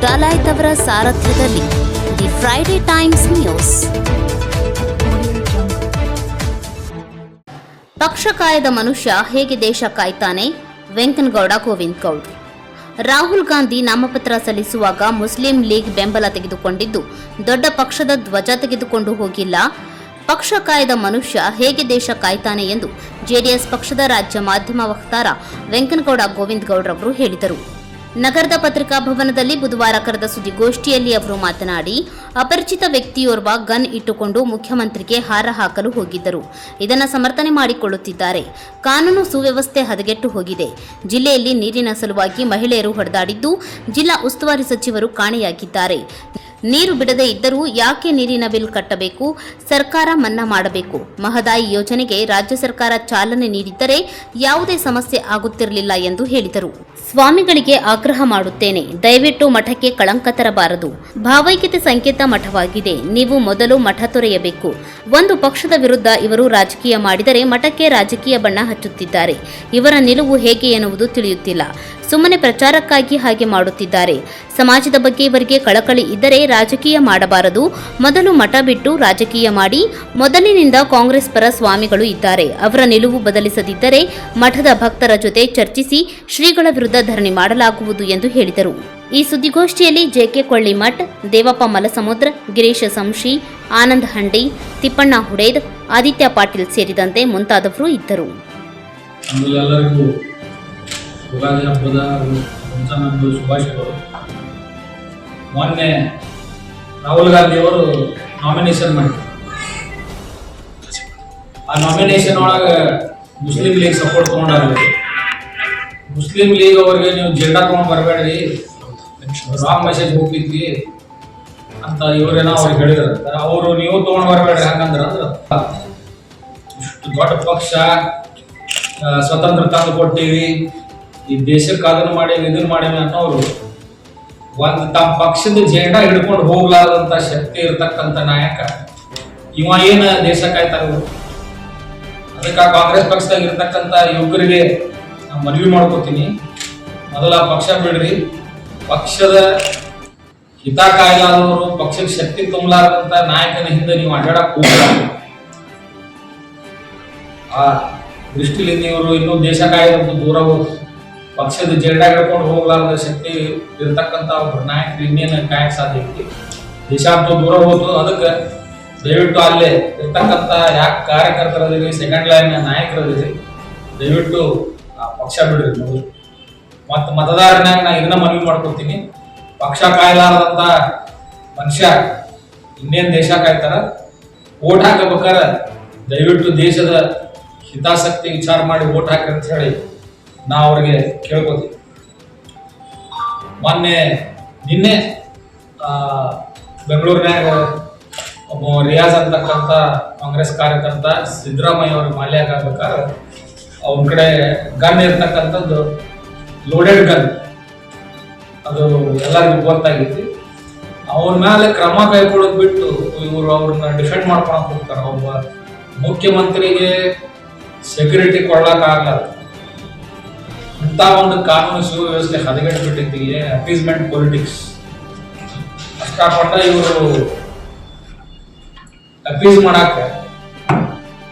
ಡಾಲಾಯ್ತ್ ಅವರ ಸಾರಥ್ಯದಲ್ಲಿ the Friday times news. ಪಕ್ಷ ಕಾಯದ ಮನುಷ್ಯ ಹೇಗೆ ದೇಶ ಕಾಯ್ತಾನೆ? ವೆಂಕನಗೌಡ ಗೋವಿಂದ್ ಗೌಡ್. ರಾಹುಲ್ ಗಾಂಧಿ ನಾಮಪತ್ರ ಸಲ್ಲಿಸುವಾಗ ಮುಸ್ಲಿಂ ಲೀಗ್ ಬೆಂಬಲ ತೆಗೆದುಕೊಂಡಿದ್ದು ದೊಡ್ಡ ಪಕ್ಷದ ಧ್ವಜ ತೆಗೆದುಕೊಂಡು ಹೋಗಿಲ್ಲ. ಪಕ್ಷ ಕಾಯದ ಮನುಷ್ಯ ಹೇಗೆ ದೇಶ ಕಾಯ್ತಾನೆ ಎಂದು ಜೆಡಿಎಸ್ ಪಕ್ಷದ ರಾಜ್ಯ ಮಾಧ್ಯಮ ವಕ್ತಾರ ವೆಂಕನಗೌಡ ಗೋವಿಂದ್ ಗೌಡ್ರವರು ಹೇಳಿದರು. ನಗರದ ಪತ್ರಿಕಾ ಭವನದಲ್ಲಿ ಬುಧವಾರ ಕರೆದ ಸುದ್ದಿಗೋಷ್ಠಿಯಲ್ಲಿ ಅವರು ಮಾತನಾಡಿ, ಅಪರಿಚಿತ ವ್ಯಕ್ತಿಯೋರ್ವ ಗನ್ ಇಟ್ಟುಕೊಂಡು ಮುಖ್ಯಮಂತ್ರಿಗೆ ಹಾರ ಹಾಕಲು ಹೋಗಿದ್ದರು. ಇದನ್ನು ಸಮರ್ಥನೆ ಮಾಡಿಕೊಳ್ಳುತ್ತಿದ್ದಾರೆ. ಕಾನೂನು ಸುವ್ಯವಸ್ಥೆ ಹದಗೆಟ್ಟು ಹೋಗಿದೆ. ಜಿಲ್ಲೆಯಲ್ಲಿ ನೀರಿನ ಸಲುವಾಗಿ ಮಹಿಳೆಯರು ಹೊಡೆದಾಡಿದ್ದು ಜಿಲ್ಲಾ ಉಸ್ತುವಾರಿ ಸಚಿವರು ಕಾಣೆಯಾಗಿದ್ದಾರೆ. ನೀರು ಬಿಡದೇ ಇದ್ದರೂ ಯಾಕೆ ನೀರಿನ ಬಿಲ್ ಕಟ್ಟಬೇಕು? ಸರ್ಕಾರ ಮನ್ನಾ ಮಾಡಬೇಕು. ಮಹದಾಯಿ ಯೋಜನೆಗೆ ರಾಜ್ಯ ಸರ್ಕಾರ ಚಾಲನೆ ನೀಡಿದ್ದರೆ ಯಾವುದೇ ಸಮಸ್ಯೆ ಆಗುತ್ತಿರಲಿಲ್ಲ ಎಂದು ಹೇಳಿದರು. ಸ್ವಾಮಿಗಳಿಗೆ ಆಗ್ರಹ ಮಾಡುತ್ತೇನೆ, ದಯವಿಟ್ಟು ಮಠಕ್ಕೆ ಕಳಂಕ ತರಬಾರದು. ಭಾವೈಕ್ಯತೆ ಸಂಕೇತ ಮಠವಾಗಿದೆ. ನೀವು ಮೊದಲು ಮಠ ತೊರೆಯಬೇಕು. ಒಂದು ಪಕ್ಷದ ವಿರುದ್ಧ ಇವರು ರಾಜಕೀಯ ಮಾಡಿದರೆ ಮಠಕ್ಕೆ ರಾಜಕೀಯ ಬಣ್ಣ ಹಚ್ಚುತ್ತಿದ್ದಾರೆ. ಇವರ ನಿಲುವು ಹೇಗೆ ಎನ್ನುವುದು ತಿಳಿಯುತ್ತಿಲ್ಲ. ಸುಮ್ಮನೆ ಪ್ರಚಾರಕ್ಕಾಗಿ ಹಾಗೆ ಮಾಡುತ್ತಿದ್ದಾರೆ. ಸಮಾಜದ ಬಗ್ಗೆ ಇವರಿಗೆ ಕಳಕಳಿ ಇದ್ದರೆ ರಾಜಕೀಯ ಮಾಡಬಾರದು. ಮೊದಲು ಮಠ ಬಿಟ್ಟು ರಾಜಕೀಯ ಮಾಡಿ. ಮೊದಲಿನಿಂದ ಕಾಂಗ್ರೆಸ್ ಪರ ಸ್ವಾಮಿಗಳು ಇದ್ದಾರೆ. ಅವರ ನಿಲುವು ಬದಲಿಸದಿದ್ದರೆ ಮಠದ ಭಕ್ತರ ಜೊತೆ ಚರ್ಚಿಸಿ ಶ್ರೀಗಳ ವಿರುದ್ಧ ಧರಣಿ ಮಾಡಲಾಗುವುದು ಎಂದು ಹೇಳಿದರು. ಈ ಸುದ್ದಿಗೋಷ್ಠಿಯಲ್ಲಿ ಜೆಕೆ ಕೊಳ್ಳಿಮಠ್, ದೇವಪ್ಪ ಮಲಸಮುದ್ರ, ಗಿರೀಶ ಸಂಶಿ, ಆನಂದ್ ಹಂಡಿ, ತಿಪ್ಪಣ್ಣ ಹುಡೇದ್, ಆದಿತ್ಯ ಪಾಟೀಲ್ ಸೇರಿದಂತೆ ಮುಂತಾದವರು ಇದ್ದರು. ಯುಗಾದಿ ಹಬ್ಬದ ರಂಜಾನಂದು ಶುಭಾಶಯಗಳು. ಮೊನ್ನೆ ರಾಹುಲ್ ಗಾಂಧಿ ಅವರು ನಾಮಿನೇಷನ್ ಮಾಡಿದ್ರು. ಆ ನಾಮಿನೇಷನ್ ಒಳಗೆ ಮುಸ್ಲಿಂ ಲೀಗ್ ಸಪೋರ್ಟ್ ತೊಗೊಂಡಾರ. ಮುಸ್ಲಿಂ ಲೀಗ್ ಅವ್ರಿಗೆ ನೀವು ಜೆಂಡಾ ತೊಗೊಂಡು ಬರಬೇಡ್ರಿ, ರಾಂಗ್ ಮೆಸೇಜ್ ಹೋಗ್ತಿದ್ವಿ ಅಂತ ಇವರೇನೋ ಅವ್ರಿಗೆ ಹೇಳಿದಾರೆ. ಅವರು ನೀವು ತೊಗೊಂಡು ಬರಬೇಡ್ರಿ ಯಾಕಂದ್ರೆ ಇಷ್ಟು ದೊಡ್ಡ ಪಕ್ಷ, ಸ್ವತಂತ್ರ ತಂದು ಕೊಟ್ಟಿವಿ, ಈ ದೇಶಕ್ಕೆ ಅದನ್ನು ಮಾಡಿ ಇದನ್ನು ಮಾಡೀವಿ ಅನ್ನೋರು ಒಂದು ತಮ್ಮ ಪಕ್ಷದ ಜೆಂಡಾ ಹಿಡ್ಕೊಂಡು ಹೋಗ್ಲಾರ್ದಂತ ಶಕ್ತಿ ಇರತಕ್ಕಂಥ ನಾಯಕ ಇವ ಏನು ದೇಶ ಕಾಯ್ತಾರ. ಅದಕ್ಕೆ ಕಾಂಗ್ರೆಸ್ ಪಕ್ಷದಾಗ ಇರ್ತಕ್ಕಂಥ ಯುವಕರಿಗೆ ನಾನು ಮನವಿ ಮಾಡ್ಕೋತೀನಿ, ಮೊದಲ ಪಕ್ಷ ಬಿಡ್ರಿ. ಪಕ್ಷದ ಹಿತ ಕಾಯಲಾದವರು, ಪಕ್ಷದ ಶಕ್ತಿ ತುಂಬಲಾರದಂತ ನಾಯಕನ ಹಿಂದೆ ನೀವು ಅಡ್ಡಾಡಕ್ ಹೋಗ್ಲ. ಆ ದೃಷ್ಟಿಲಿಂದ ಇವರು ಇನ್ನೂ ದೇಶ ಕಾಯ್ದಂತ ದೂರ ಹೋಗ್ತಾರೆ. ಪಕ್ಷದ ಜೆಂಡಾ ಹಿಡ್ಕೊಂಡು ಹೋಗ್ಲಾರ್ದ ಶಕ್ತಿ ಇರತಕ್ಕಂಥ ಒಬ್ಬ ನಾಯಕರು ಇನ್ನೇನು ಕಾಯಕ್ ಸಾಧ್ಯ ಐತಿ? ದೇಶ ಅಂತೂ ದೂರ ಹೋದ್ರು. ಅದಕ್ಕೆ ದಯವಿಟ್ಟು ಅಲ್ಲೇ ಇರ್ತಕ್ಕಂಥ ಯಾಕೆ ಕಾರ್ಯಕರ್ತರದಿರಿ, ಸೆಕೆಂಡ್ ಲೈನ್ ನಾಯಕರದಿರಿ, ದಯವಿಟ್ಟು ಆ ಪಕ್ಷ ಬಿಡ್ರಿ. ಮತ್ತು ಮತದಾರನಾಗ ನಾ ಇದನ್ನ ಮನವಿ ಮಾಡ್ಕೊತೀನಿ, ಪಕ್ಷ ಕಾಯಲಾರದಂತ ಮನುಷ್ಯ ಇನ್ನೇನು ದೇಶ ಕಾಯ್ತಾರ? ಓಟ್ ಹಾಕಬೇಕಾರ ದಯವಿಟ್ಟು ದೇಶದ ಹಿತಾಸಕ್ತಿ ವಿಚಾರ ಮಾಡಿ ಓಟ್ ಹಾಕಿ ಅಂತ ಹೇಳಿ ನಾ ಅವ್ರಿಗೆ ಕೇಳ್ಕೊತೀವಿ. ನಿನ್ನೆ ಬೆಂಗಳೂರಿನಾಗ ಒಬ್ಬ ರಿಯಾಜ್ ಅಂತಕ್ಕಂಥ ಕಾಂಗ್ರೆಸ್ ಕಾರ್ಯಕರ್ತ ಸಿದ್ದರಾಮಯ್ಯ ಅವ್ರಿಗೆ ಮಾಲ್ಯಾಗ ಆಗ್ಬೇಕಾದ್ರೆ ಅವ್ನ ಕಡೆ ಗನ್ ಇರ್ತಕ್ಕಂಥದ್ದು ಲೋಡೆಡ್ ಗನ್, ಅದು ಎಲ್ಲರಿಗೂ ಗೊತ್ತಾಗೈತಿ. ಅವ್ರ ಮೇಲೆ ಕ್ರಮ ಕೈಗೊಳ್ಳೋದು ಬಿಟ್ಟು ಇವರು ಅವ್ರನ್ನ ಡಿಫೆಂಡ್ ಮಾಡ್ಕೊಳಕ್ ಹೋಗ್ತಾರೆ. ಒಬ್ಬ ಮುಖ್ಯಮಂತ್ರಿಗೆ ಸೆಕ್ಯೂರಿಟಿ ಕೊಡ್ಲಕ್ಕಾಗಲ್ಲ. ಇಂಥ ಒಂದು ಕಾನೂನು ಸುವ್ಯವಸ್ಥೆ ಹದಗೆಟ್ಟು ಬಿಟ್ಟಿತ್ತು. ಅಪೀಸ್ಮೆಂಟ್ ಪೊಲಿಟಿಕ್ಸ್ ಅಷ್ಟಾಕೊಂಡ ಇವರು ಅಪೀಸ್ ಮಾಡಾಕ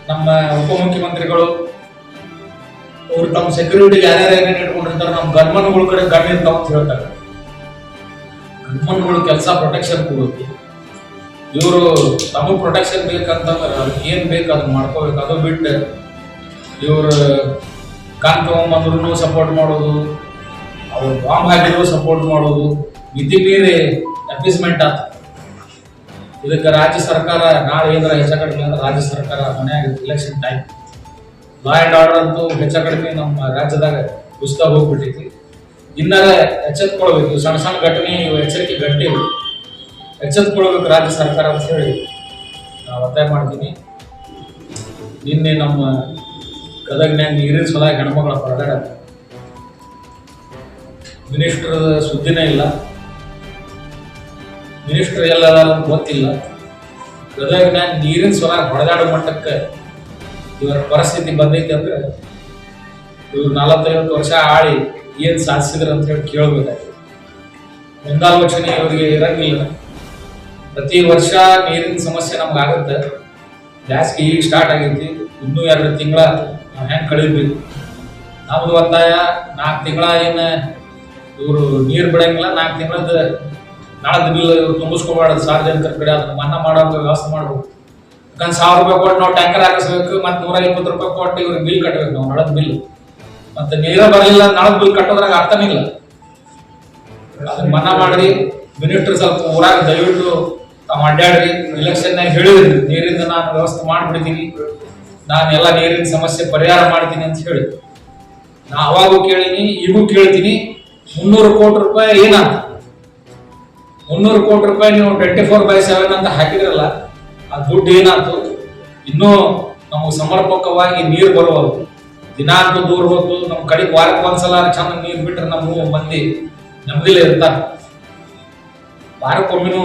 ನಮ್ಮ ಉಪಮುಖ್ಯಮಂತ್ರಿಗಳು ಅವ್ರು ತಮ್ಮ ಸೆಕ್ಯೂರಿಟಿಗೆ ಯಾರ್ಯಾರು ಏನೇನು ಇಟ್ಕೊಂಡಿರ್ತಾರೆ, ನಮ್ಮ ಗನ್ಮನ್ಗಳ ಕಡೆ ಗನ್ ಇರ್ತಾವ ಅಂತ ಹೇಳ್ತಾರೆ. ಗನ್ಮನ್ಗಳು ಕೆಲಸ ಪ್ರೊಟೆಕ್ಷನ್ ಕೊಡುತ್ತೆ. ಇವರು ತಮಗೆ ಪ್ರೊಟೆಕ್ಷನ್ ಬೇಕಂತಂದ್ರೆ ಅವ್ರಿಗೆ ಏನು ಬೇಕು ಅದನ್ನ ಮಾಡ್ಕೋಬೇಕು. ಅದು ಬಿಟ್ಟು ಇವರು ಗನ್ ತಗೊಂಬಂದ್ರು ಸಪೋರ್ಟ್ ಮಾಡೋದು, ಅವ್ರು ಬಾಂಬ್ ಹಾಕಿದ್ರು ಸಪೋರ್ಟ್ ಮಾಡೋದು, ಮಿತಿ ಮೀರಿ ಅಪೀಸ್ಮೆಂಟ್ ಆತ. ಇದಕ್ಕೆ ರಾಜ್ಯ ಸರ್ಕಾರ ನಾಳೆ ಏನಾರ ಹೆಚ್ಚ ಕಡಿಮೆ ಅಂದ್ರೆ ರಾಜ್ಯ ಸರ್ಕಾರ ಮನೆಯಾಗ election time law and order ಅಂತೂ ಹೆಚ್ಚ ಕಡಿಮೆ ನಮ್ಮ ರಾಜ್ಯದಾಗ ಕುಸ್ತಾ ಹೋಗ್ಬಿಟ್ಟೈತಿ. ಇನ್ನಾರ ಎಚ್ಚೆತ್ಕೊಳ್ಬೇಕು. ಸಣ್ಣ ಸಣ್ಣ ಘಟನೆ ಇವು ಎಚ್ಚರಿಕೆ ಗಂಟೆ ಎಚ್ಚೆತ್ಕೊಳ್ಬೇಕು ರಾಜ್ಯ ಸರ್ಕಾರ ಅಂತ ಹೇಳಿ ನಾವು ಒತ್ತಾಯ ಮಾಡ್ತೀನಿ. ನಿನ್ನೆ ನಮ್ಮ ಗದಗ್ನ್ಯಾಗ ನೀರಿನ ಸಲುವಾಗಿ ಹೆಣ್ಮಕ್ಳ ಹೊರಗಡೆ ಮಿನಿಸ್ಟರ್ ಸುದ್ದಿನೇ ಇಲ್ಲ. ಮಿನಿಸ್ಟರ್ ಎಲ್ಲದ ಗೊತ್ತಿಲ್ಲ. ಗದಗ್ನ್ಯಾಗ ನೀರಿನ ಸಲುವಾಗಿ ಹೊಡೆದಾಡೋ ಮಟ್ಟಕ್ಕೆ ಇವರ ಪರಿಸ್ಥಿತಿ ಬಂದೈತೆ ಅಂದ್ರೆ ಇವ್ರು 40-50 ವರ್ಷ ಆಳಿ ಏನು ಸಾಧಿಸಿದ್ರು ಅಂತ ಹೇಳಿ ಕೇಳಬೇಕಾಗಿದೆ. ಮುಂದಾಲೋಚನೆ ಇವರಿಗೆ ಇರಂಗಿಲ್ಲ. ಪ್ರತಿ ವರ್ಷ ನೀರಿನ ಸಮಸ್ಯೆ ನಮ್ಗೆ ಆಗುತ್ತೆ. ಬ್ಯಾಸ್ಗೆ ಈಗ ಸ್ಟಾರ್ಟ್ ಆಗೈತಿ, ಇನ್ನೂ 2 ತಿಂಗಳ ನಾವು ಹೆಂಗೆ ಕಳೀಬೇಕು. ನಮ್ದು ಒತ್ತಾಯ 4 ತಿಂಗಳ ಏನು ಇವರು ನೀರು ಬಿಡಂಗಿಲ್ಲ, 4 ತಿಂಗಳದ ನಾಳದ ಬಿಲ್ ಇವ್ರು ತುಂಬಿಸ್ಕೊಬಾರ್ದು. ಸಾರ್ವಜನಿಕರ ಕಡೆ ಅದನ್ನ ಮನ್ನಾ ಮಾಡೋ ವ್ಯವಸ್ಥೆ ಮಾಡ್ಬೇಕು. ಯಾಕಂದ್ರೆ 1000 ರೂಪಾಯಿ ಕೊಟ್ಟು ನಾವು ಟ್ಯಾಂಕರ್ ಹಾಕಿಸ್ಬೇಕು, ಮತ್ತೆ 120 ರೂಪಾಯಿ ಕೊಟ್ಟು ಇವ್ರಿಗೆ ಬಿಲ್ ಕಟ್ಟಬೇಕು ನಾವು, ನಳದ ಬಿಲ್. ಮತ್ತೆ ನೀರ ಬರಲಿಲ್ಲ, ನಳದ ಬಿಲ್ ಕಟ್ಟೋದ್ರಾಗ ಅರ್ಥನಿಲ್ಲ. ಅದನ್ನ ಮನ್ನಾ ಮಾಡ್ರಿ. ಮಿನಿಸ್ಟರ್ ಸ್ವಲ್ಪ ಊರಾಗ ದಯವಿಟ್ಟು ತಾವು ಅಡ್ಡಾಡ್ರಿ. ಇಲೆಕ್ಷನ್ನಾಗ ಹೇಳಿದ್ರಿ ನೀರಿಂದ ನಾನು ವ್ಯವಸ್ಥೆ ಮಾಡ್ಬಿಡ್ತೀನಿ, ನಾನು ಎಲ್ಲ ನೀರಿನ ಸಮಸ್ಯೆ ಪರಿಹಾರ ಮಾಡ್ತೀನಿ ಅಂತ ಹೇಳಿ. ನಾ ಅವಾಗೂ ಕೇಳೀನಿ, ಈಗೂ ಕೇಳ್ತೀನಿ. 300 ಕೋಟಿ ರೂಪಾಯಿ ಏನಾಯ್ತು? 300 ಕೋಟಿ ರೂಪಾಯಿ ನೀವು 24/7 ಅಂತ ಹಾಕಿದ್ರಲ್ಲ, ಆ ದುಡ್ಡು ಏನಾಯ್ತು? ಇನ್ನೂ ನಮಗೆ ಸಮರ್ಪಕವಾಗಿ ನೀರು ಬರುವವು. ದಿನಾಂಕು ದೂರ ಹೋಗ್ತು. ನಮ್ಮ ಕಡೆಗೆ ವಾರಕ್ಕೆ ಒಂದ್ಸಲ ಚಂದ ನೀರು ಬಿಟ್ರೆ ನಮ್ಮ ಮಂದಿ ನೆಮ್ಮದಿಲೇ ಇರ್ತಾರೆ. ವಾರಕ್ಕೊಮ್ಮಿನೂ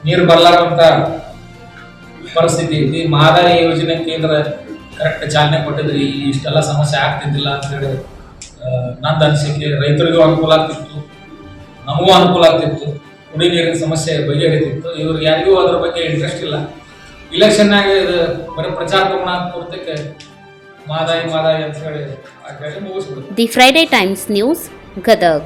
ನೀರು ಬರ್ಲಾರಂತ ಪರಿಸ್ಥಿತಿ ಐತಿ. ಮಹದಾಯಿ ಯೋಜನೆ ಕೇಂದ್ರ ಕರೆಕ್ಟ್ ಚಾಲನೆ ಕೊಟ್ಟಿದ್ರಿ, ಇಷ್ಟೆಲ್ಲ ಸಮಸ್ಯೆ ಆಗ್ತಿದ್ದಿಲ್ಲ ಅಂತ ಹೇಳಿ ನಂದು ಅನಿಸಿಕೆ. ರೈತರಿಗೂ ಅನುಕೂಲ ಆಗ್ತಿತ್ತು, ನಮಗೂ ಅನುಕೂಲ ಆಗ್ತಿತ್ತು, ಕುಡಿ ನೀರಿನ ಸಮಸ್ಯೆ ಬಗೆಹರಿತಿತ್ತು. ಇವ್ರಿಗೆ ಯಾರಿಗೂ ಅದ್ರ ಬಗ್ಗೆ ಇಂಟ್ರೆಸ್ಟ್ ಇಲ್ಲ. ಇಲೆಕ್ಷನ್ನಾಗ ಇದು ಬರೀ ಪ್ರಚಾರ ಪೂರ್ತಕ್ಕೆ ಮಹದಾಯಿ ಅಂತ ಹೇಳಿ ಮುಗಿಸ್ಬಿಡುತ್ತೆ. The Friday Times news, Gadag.